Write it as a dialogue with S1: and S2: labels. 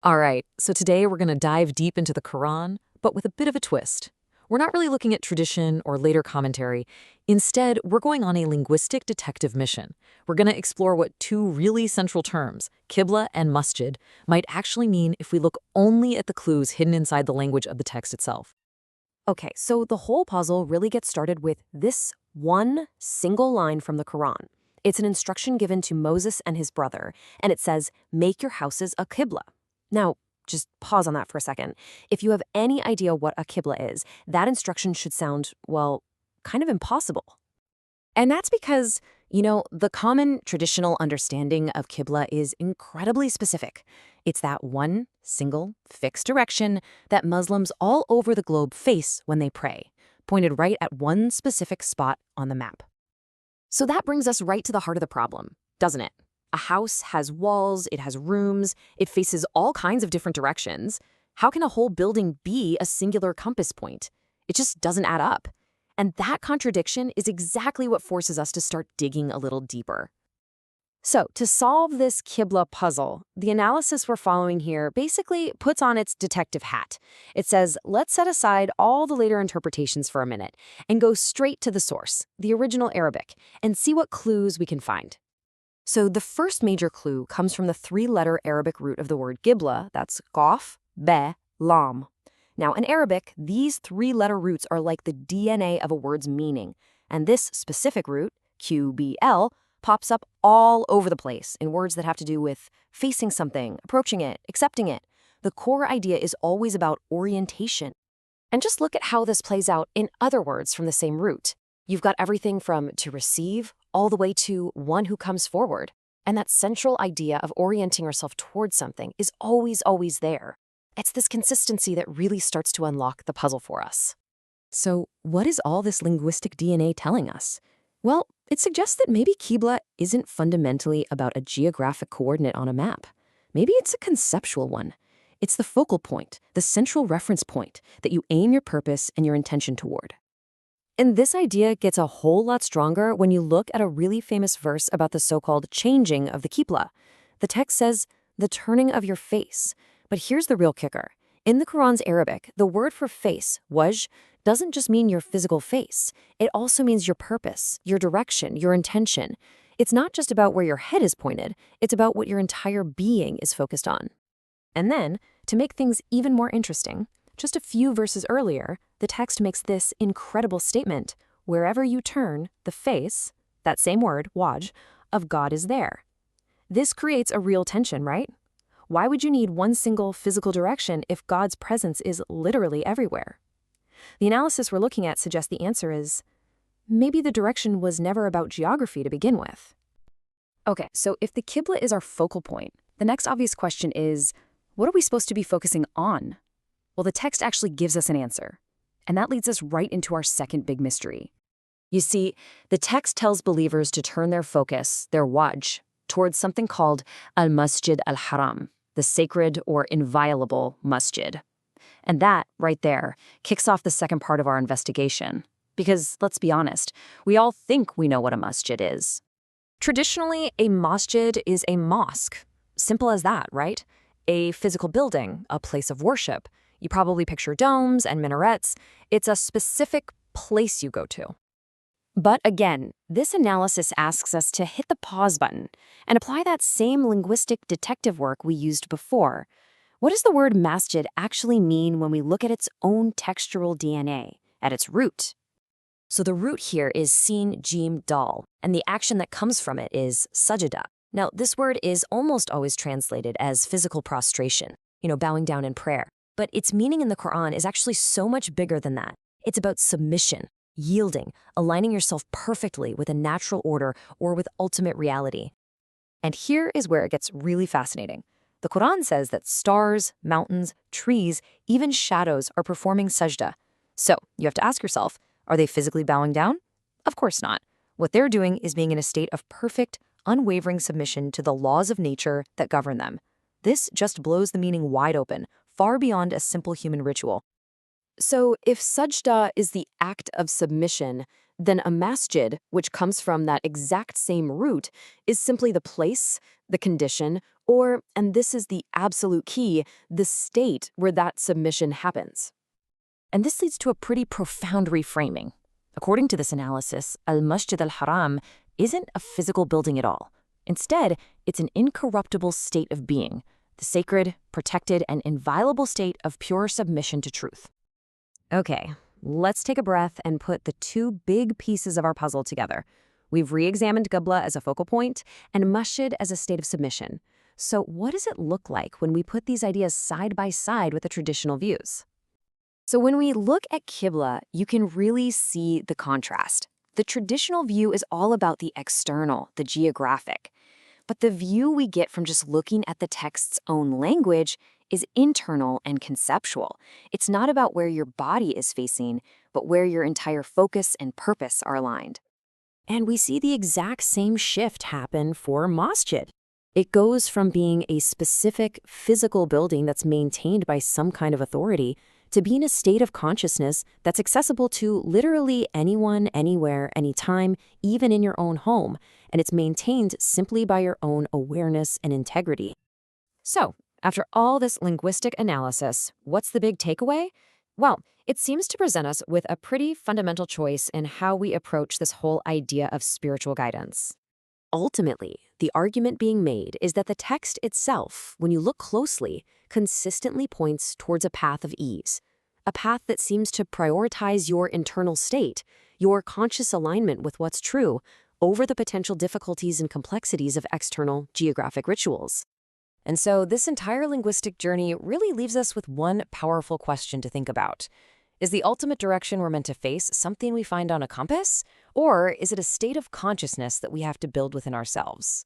S1: All right, so today we're going to dive deep into the Quran, but with a bit of a twist. We're not really looking at tradition or later commentary. Instead, we're going on a linguistic detective mission. We're going to explore what two really central terms, Qibla and Masjid, might actually mean if we look only at the clues hidden inside the language of the text itself.
S2: Okay, so the whole puzzle really gets started with this one single line from the Quran. It's an instruction given to Moses and his brother, and it says, "Make your houses a Qibla." Now, just pause on that for a second. If you have any idea what a Qibla is, that instruction should sound, well, kind of impossible. And that's because, the common traditional understanding of Qibla is incredibly specific. It's that one single fixed direction that Muslims all over the globe face when they pray, pointed right at one specific spot on the map. So that brings us right to the heart of the problem, doesn't it? A house has walls, it has rooms, it faces all kinds of different directions. How can a whole building be a singular compass point? It just doesn't add up. And that contradiction is exactly what forces us to start digging a little deeper. So, to solve this Qibla puzzle, the analysis we're following here basically puts on its detective hat. It says, let's set aside all the later interpretations for a minute and go straight to the source, the original Arabic, and see what clues we can find. So the first major clue comes from the three-letter Arabic root of the word Qibla, that's Qaf, Be, Lam. Now, in Arabic, these three-letter roots are like the DNA of a word's meaning, and this specific root, QBL, pops up all over the place in words that have to do with facing something, approaching it, accepting it. The core idea is always about orientation. And just look at how this plays out in other words from the same root. You've got everything from to receive all the way to one who comes forward. And that central idea of orienting yourself towards something is always there. It's this consistency that really starts to unlock the puzzle for us. So, what is all this linguistic DNA telling us? Well, it suggests that maybe Qibla isn't fundamentally about a geographic coordinate on a map. Maybe it's a conceptual one. It's the focal point, the central reference point that you aim your purpose and your intention toward. And this idea gets a whole lot stronger when you look at a really famous verse about the so-called changing of the Qibla. The text says, the turning of your face. But here's the real kicker. In the Quran's Arabic, the word for face, wajh, doesn't just mean your physical face. It also means your purpose, your direction, your intention. It's not just about where your head is pointed, it's about what your entire being is focused on. And then, to make things even more interesting, just a few verses earlier, the text makes this incredible statement: wherever you turn, the face, that same word, wajh, of God is there. This creates a real tension, right? Why would you need one single physical direction if God's presence is literally everywhere? The analysis we're looking at suggests the answer is, maybe the direction was never about geography to begin with. Okay, so if the Qibla is our focal point, the next obvious question is, what are we supposed to be focusing on? Well, the text actually gives us an answer. And that leads us right into our second big mystery. You see, the text tells believers to turn their focus, their wajh, towards something called Al-Masjid Al-Haram, the sacred or inviolable masjid. And that, right there, kicks off the second part of our investigation. Because, let's be honest, we all think we know what a masjid is. Traditionally, a masjid is a mosque. Simple as that, right? A physical building, a place of worship. You probably picture domes and minarets. It's a specific place you go to. But again, this analysis asks us to hit the pause button and apply that same linguistic detective work we used before. What does the word masjid actually mean when we look at its own textural DNA, at its root? So the root here is sin, jim, dal, and the action that comes from it is sajada. Now, this word is almost always translated as physical prostration, bowing down in prayer. But its meaning in the Quran is actually so much bigger than that. It's about submission, yielding, aligning yourself perfectly with a natural order or with ultimate reality. And here is where it gets really fascinating. The Quran says that stars, mountains, trees, even shadows are performing sajda. So you have to ask yourself, are they physically bowing down? Of course not. What they're doing is being in a state of perfect, unwavering submission to the laws of nature that govern them. This just blows the meaning wide open, far beyond a simple human ritual. So if sajda is the act of submission, then a masjid, which comes from that exact same root, is simply the place, the condition, Or, and this is the absolute key, the state where that submission happens.
S3: And this leads to a pretty profound reframing. According to this analysis, Al-Masjid Al-Haram isn't a physical building at all. Instead, it's an incorruptible state of being, the sacred, protected, and inviolable state of pure submission to truth.
S2: Okay, let's take a breath and put the two big pieces of our puzzle together. We've re-examined Qibla as a focal point and Masjid as a state of submission. So what does it look like when we put these ideas side by side with the traditional views? So when we look at Qibla, you can really see the contrast. The traditional view is all about the external, the geographic. But the view we get from just looking at the text's own language is internal and conceptual. It's not about where your body is facing, but where your entire focus and purpose are aligned.
S3: And we see the exact same shift happen for Masjid. It goes from being a specific physical building that's maintained by some kind of authority to being a state of consciousness that's accessible to literally anyone, anywhere, anytime, even in your own home, and it's maintained simply by your own awareness and integrity.
S2: So, after all this linguistic analysis, what's the big takeaway? Well, it seems to present us with a pretty fundamental choice in how we approach this whole idea of spiritual guidance.
S3: Ultimately, the argument being made is that the text itself, when you look closely, consistently points towards a path of ease, a path that seems to prioritize your internal state, your conscious alignment with what's true, over the potential difficulties and complexities of external geographic rituals. And so this entire linguistic journey really leaves us with one powerful question to think about. Is the ultimate direction we're meant to face something we find on a compass? Or is it a state of consciousness that we have to build within ourselves?